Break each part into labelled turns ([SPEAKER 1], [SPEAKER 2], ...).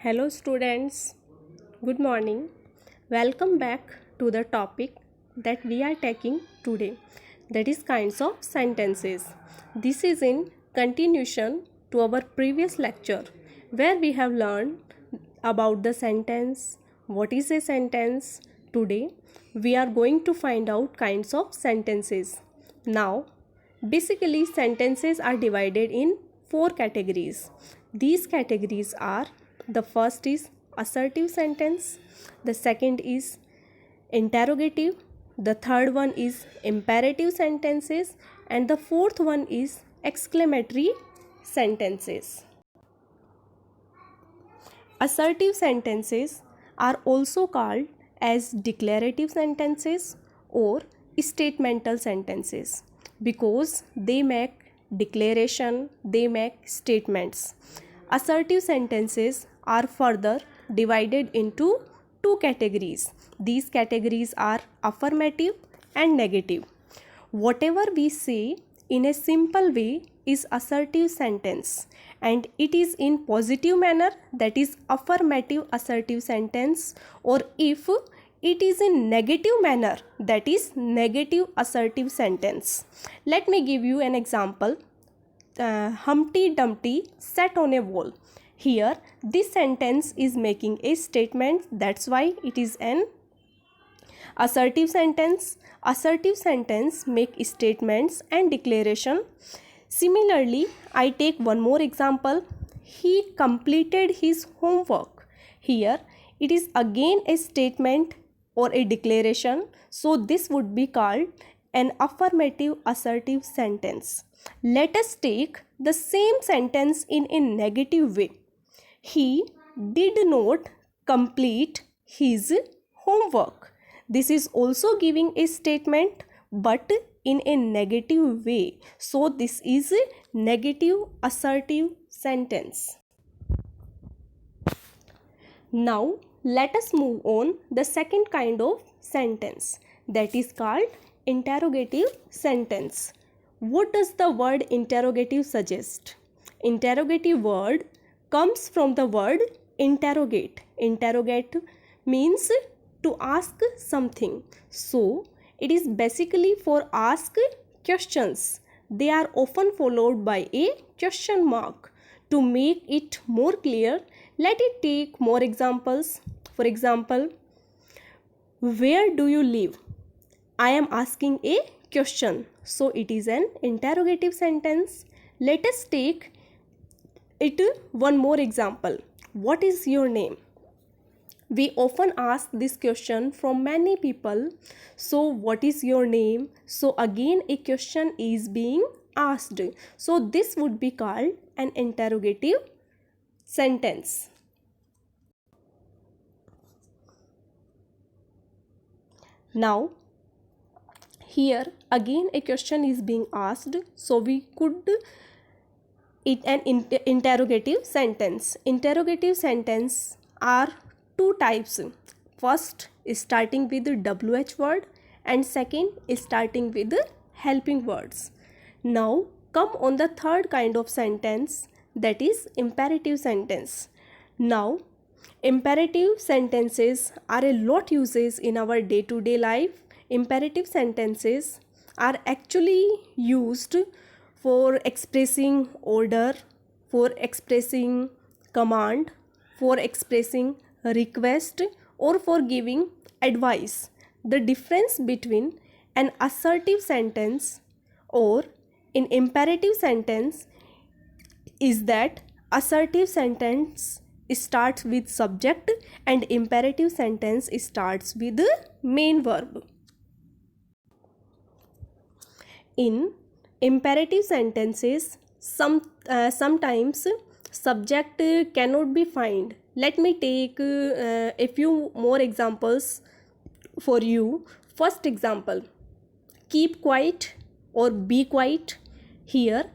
[SPEAKER 1] Hello students, good morning. Welcome back to the topic that we are taking today, that is kinds of sentences. This is in continuation to our previous lecture where we have learned about the sentence, what is a sentence. Today we are going to find out kinds of sentences. Now basically sentences are divided in four categories. These categories are: the first is assertive sentence, the second is interrogative, the third one is imperative sentences, and the fourth one is exclamatory sentences. Assertive sentences are also called as declarative sentences or statemental sentences because they make declaration, they make statements. Assertive sentences are further divided into two categories. These categories are affirmative and negative. Whatever we say in a simple way is assertive sentence, and it is in positive manner, that is affirmative assertive sentence, or if it is in negative manner, that is negative assertive sentence. Let me give you an example. Humpty Dumpty sat on a wall. Here this sentence is making a statement, that's why it is an assertive sentence. Assertive sentence make statements and declaration. Similarly, I take one more example. He completed his homework. Here it is again a statement or a declaration, so this would be called an affirmative assertive sentence. Let us take the same sentence in a negative way. He did not complete his homework. This is also giving a statement but in a negative way. So this is a negative assertive sentence. Now let us move on the second kind of sentence, that is called interrogative sentence. What does the word interrogative suggest? Interrogative word comes from the word interrogate. Interrogate means to ask something. So it is basically for ask questions. They are often followed by a question mark. To make it more clear, let it take more examples. For example, where do you live? I am asking a question, so it is an interrogative sentence. Let us take it one more example. What is your name? We often ask this question from many people. So what is your name? So again a question is being asked. So this would be called an interrogative sentence. Now here again a question is being asked, so we could it an interrogative sentence. Interrogative sentence are two types. First is starting with the WH word and second is starting with the helping words. Now come on the third kind of sentence, that is imperative sentence. Now imperative sentences are a lot uses in our day-to-day life. Imperative sentences are actually used for expressing order, for expressing command, for expressing request, or for giving advice. The difference between an assertive sentence or an imperative sentence is that assertive sentence starts with subject and imperative sentence starts with the main verb. In imperative sentences, sometimes subject cannot be found. Let me take a few more examples for you. First example, keep quiet or be quiet. Here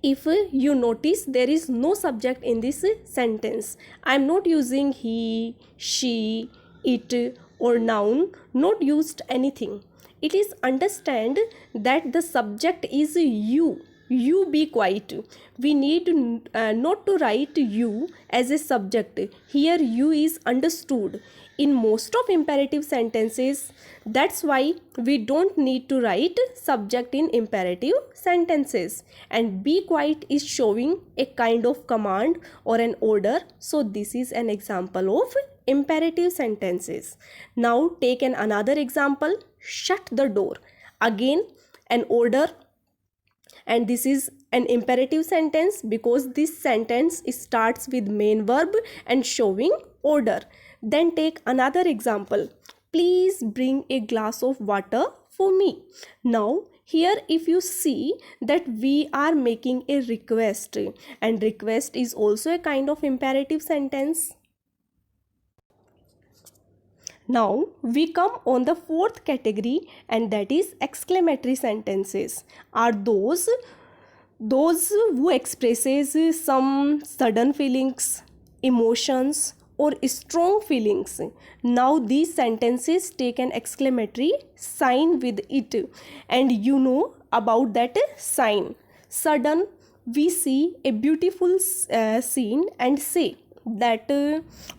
[SPEAKER 1] if you notice, there is no subject in this sentence. I am not using he, she, it or noun, not used anything. It is understand that the subject is you. You be quiet. We need not to write you as a subject. Here you is understood in most of imperative sentences. That's why we don't need to write subject in imperative sentences. And be quiet is showing a kind of command or an order. So this is an example of imperative sentences. Now take another example. Shut the door. Again an order, and this is an imperative sentence because this sentence starts with main verb and showing order. Then take another example. Please bring a glass of water for me. Now here if you see that we are making a request, and request is also a kind of imperative sentence. Now we come on the fourth category, and that is exclamatory sentences. Are those who expresses some sudden feelings, emotions or strong feelings. Now these sentences take an exclamatory sign with it, and you know about that sign. Sudden, we see a beautiful scene and say that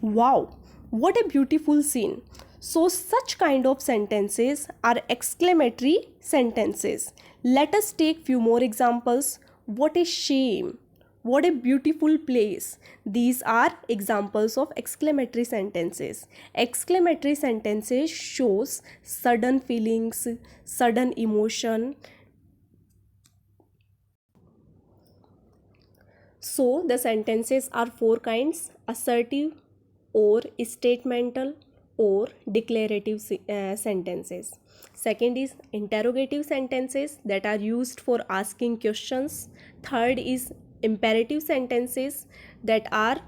[SPEAKER 1] wow, what a beautiful scene. So such kind of sentences are exclamatory sentences. Let us take few more examples. What a shame. What a beautiful place. These are examples of exclamatory sentences. Exclamatory sentences shows sudden feelings, sudden emotion. So the sentences are four kinds: assertive, or statemental, or declarative sentences. Second is interrogative sentences that are used for asking questions. Third is imperative sentences that are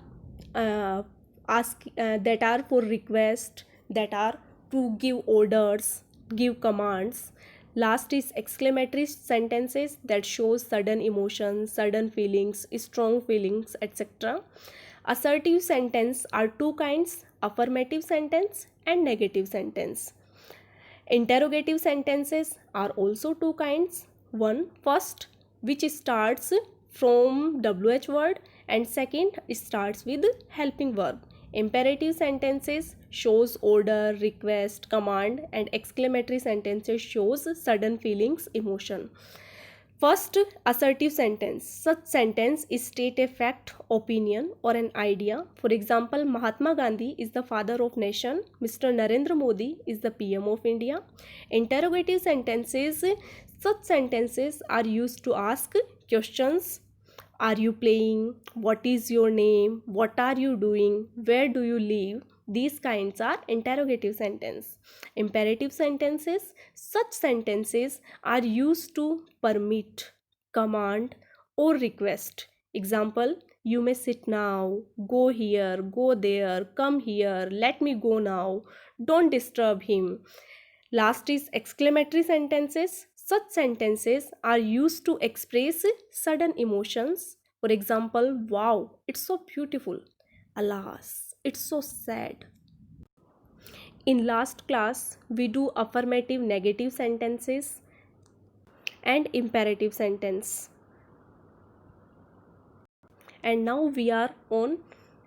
[SPEAKER 1] that are for request, that are to give orders, give commands. Last is exclamatory sentences that shows sudden emotions, sudden feelings, strong feelings, etc. Assertive sentence are two kinds: affirmative sentence and negative sentence. Interrogative sentences are also two kinds. One, first, which starts from WH word, and second starts with helping verb. Imperative sentences shows order, request, command, and exclamatory sentences shows sudden feelings, emotion. First, assertive sentence. Such sentence state a fact, opinion or an idea. For example, Mahatma Gandhi is the father of nation. Mr. Narendra Modi is the PM of India. Interrogative sentences. Such sentences are used to ask questions. Are you playing? What is your name? What are you doing? Where do you live? These kinds are interrogative sentence. Imperative sentences. Such sentences are used to permit, command or request. Example, you may sit now, go here, go there, come here, let me go now, don't disturb him. Last is exclamatory sentences. Such sentences are used to express sudden emotions. For example, wow, it's so beautiful. Alas, it's so sad. In last class, we do affirmative negative sentences and imperative sentence. And now we are on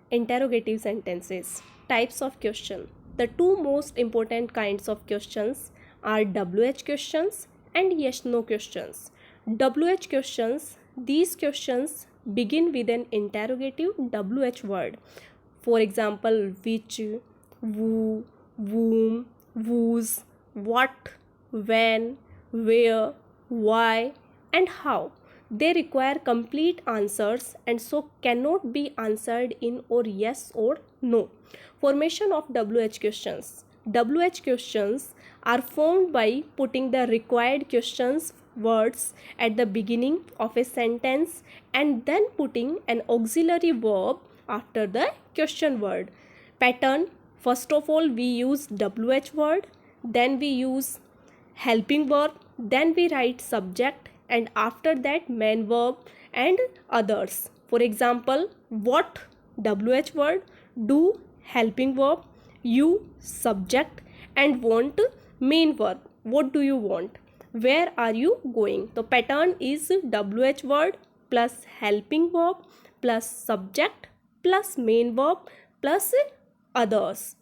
[SPEAKER 1] interrogative sentences. Types of question. The two most important kinds of questions are WH questions and yes no questions. WH questions, these questions begin with an interrogative WH word. For example, which, who, whom, whose, what, when, where, why, and how. They require complete answers and so cannot be answered in or yes or no. Formation of WH questions. WH questions are formed by putting the required questions words at the beginning of a sentence and then putting an auxiliary verb after the question word. Pattern: first of all we use WH word, then we use helping verb, then we write subject, and after that main verb and others. For example, what, WH word, do, helping verb, you, subject, and want, main verb. What do you want? where are you going? तो pattern is WH word plus helping verb plus subject plus main verb plus others.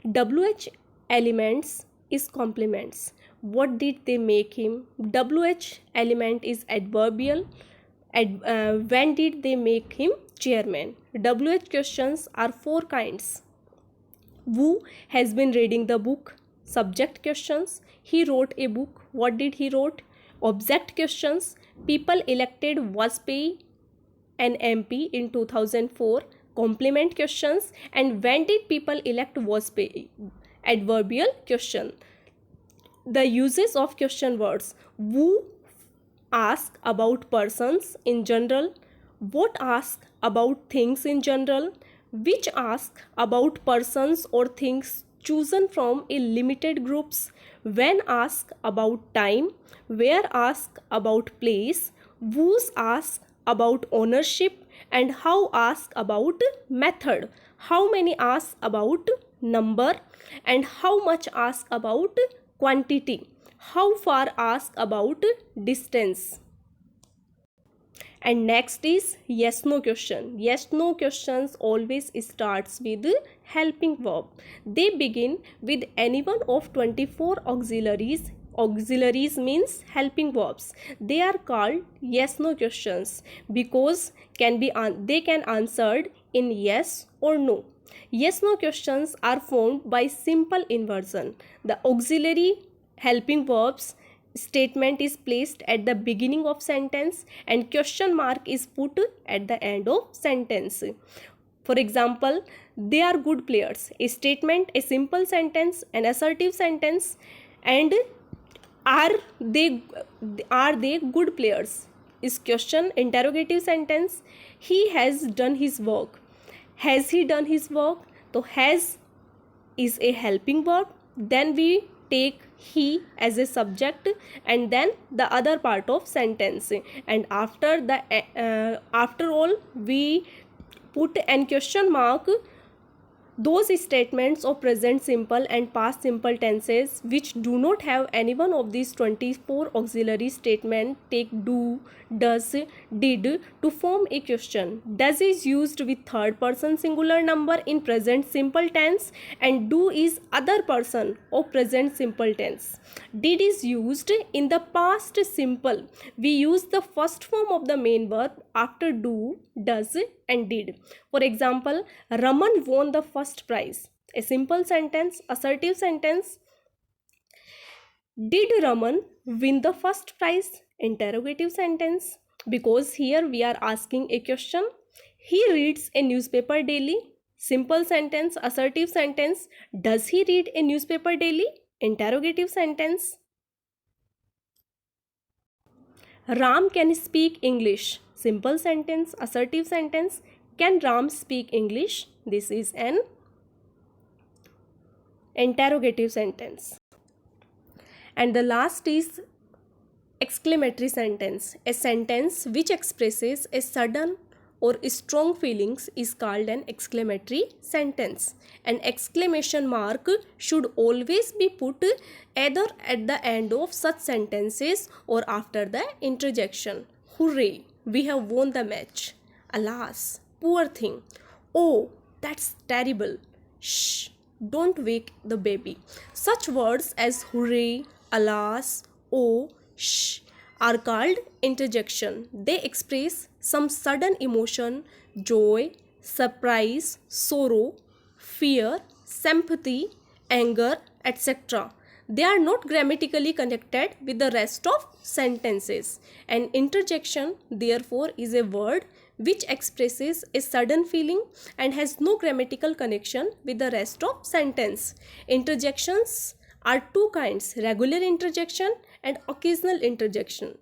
[SPEAKER 1] WH elements is complements. What did they make him? WH element is adverbial. When did they make him chairman? WH questions are four kinds. Who has been reading the book? Subject questions. He wrote a book. What did he wrote? Object questions. People elected Vajpayee an MP in 2004. Complement questions. And when did people elect Vajpayee? Adverbial question. The uses of question words. Who ask about persons in general. What ask about things in general. Which ask about persons or things chosen from a limited groups. When ask about time. Where ask about place. Whose ask about ownership. And how ask about method. How many ask about number. And how much ask about quantity. How far ask about distance. And next is yes no question. Yes no questions always starts with helping verb. They begin with any one of 24 auxiliaries. Auxiliaries means helping verbs. They are called yes no questions because they can answered in yes or no. Yes no questions are formed by simple inversion. The auxiliary helping verbs statement is placed at the beginning of sentence and question mark is put at the end of sentence. For example, they are good players. A statement, a simple sentence, an assertive sentence, and are they good players is question interrogative sentence. He has done his work. Has he done his work? So has is a helping verb. Then we take he as a subject and then the other part of sentence, and after all we put an question mark those statements of present simple and past simple tenses which do not have any one of these 24 auxiliary statements take do, does, did to form a question. Does is used with third person singular number in present simple tense and do is other person of present simple tense. Did is used in the past simple. We use the first form of the main verb after do, does and did. For example, Raman won the first prize. A simple sentence, assertive sentence. Did Raman win the first prize? Interrogative sentence. Because here we are asking a question. He reads a newspaper daily. Simple sentence, assertive sentence. Does he read a newspaper daily? Interrogative sentence. Ram can speak English. Simple sentence, assertive sentence. Can Ram speak English? This is an interrogative sentence. And the last is exclamatory sentence. A sentence which expresses a sudden or strong feelings is called an exclamatory sentence. An exclamation mark should always be put either at the end of such sentences or after the interjection. Hooray, we have won the match. Alas, poor thing. Oh, that's terrible. Shh, don't wake the baby. Such words as hooray, alas, oh, shh are called interjection. They express some sudden emotion, joy, surprise, sorrow, fear, sympathy, anger, etc. They are not grammatically connected with the rest of sentences. An interjection, therefore, is a word which expresses a sudden feeling and has no grammatical connection with the rest of sentence. Interjections are two kinds: regular interjection and occasional interjection.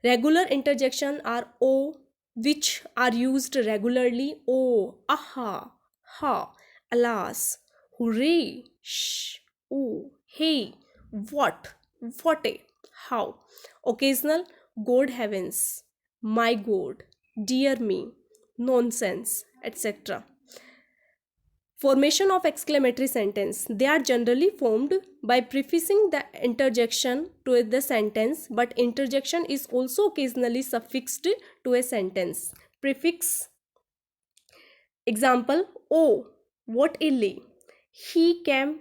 [SPEAKER 1] Regular interjection are o, which are used regularly: oh, aha, ha, alas, hooray, shh, oh, hey, what a, how. Occasional: God heavens, my God, dear me, nonsense, etc. Formation of exclamatory sentence. They are generally formed by prefixing the interjection to the sentence, but interjection is also occasionally suffixed to a sentence. Prefix. Example, oh, what a lay. He came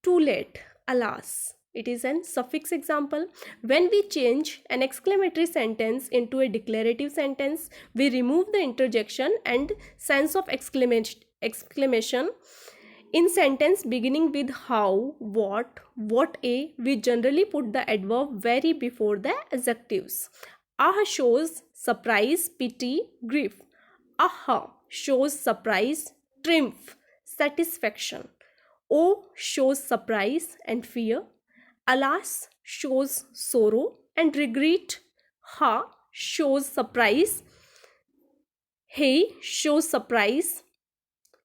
[SPEAKER 1] too late, alas. It is an suffix example. When we change an exclamatory sentence into a declarative sentence, we remove the interjection and sense of exclamation. In sentence beginning with how, what a, we generally put the adverb very before the adjectives. Ah shows surprise, pity, grief. Aha shows surprise, triumph, satisfaction. O shows surprise and fear. Alas shows sorrow and regret. Ha shows surprise. Hey shows surprise.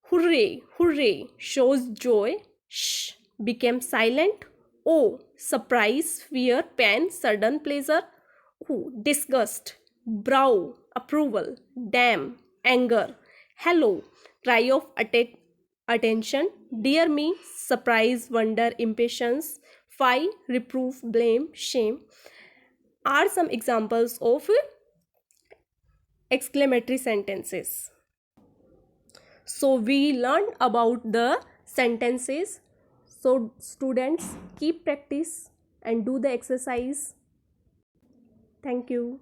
[SPEAKER 1] Hooray, hooray shows joy. Shh became silent. Oh, surprise, fear, pain, sudden pleasure. Oh, disgust, brow, approval, damn, anger. Hello, cry of attention. Dear me, surprise, wonder, impatience. Fie, reproof, blame, shame are some examples of exclamatory sentences. So we learned about the sentences. So students, keep practice and do the exercise. Thank you.